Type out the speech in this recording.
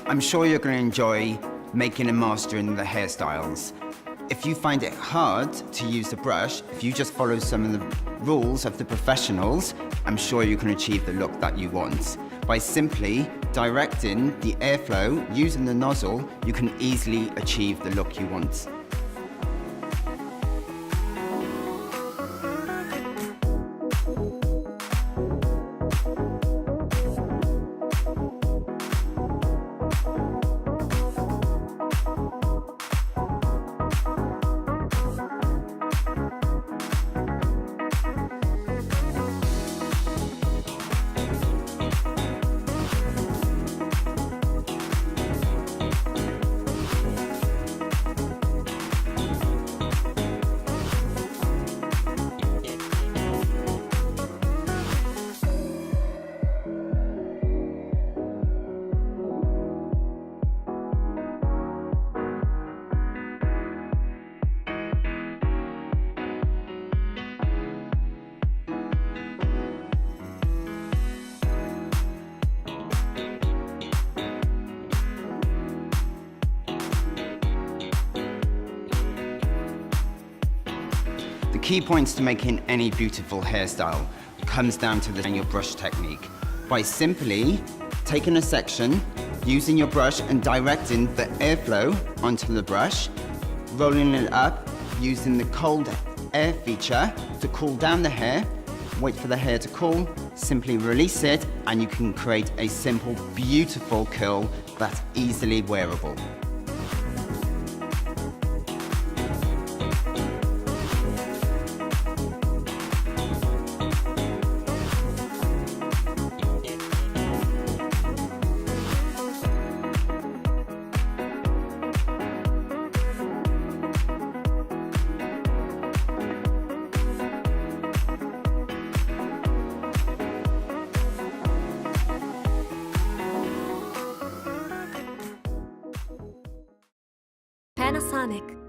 I'm sure you're going to enjoy making and mastering the hairstyles. If you find it hard to use the brush, if you just follow some of the rules of the professionals, I'm sure you can achieve the look that you want. By simply directing the airflow using the nozzle, you can easily achieve the look you want. The key points to making any beautiful hairstyle comes down to your brush technique. By simply taking a section, using your brush and directing the airflow onto the brush, rolling it up, using the cold air feature to cool down the hair, wait for the hair to cool, simply release it, and you can create a simple, beautiful curl that's easily wearable. Panasonic.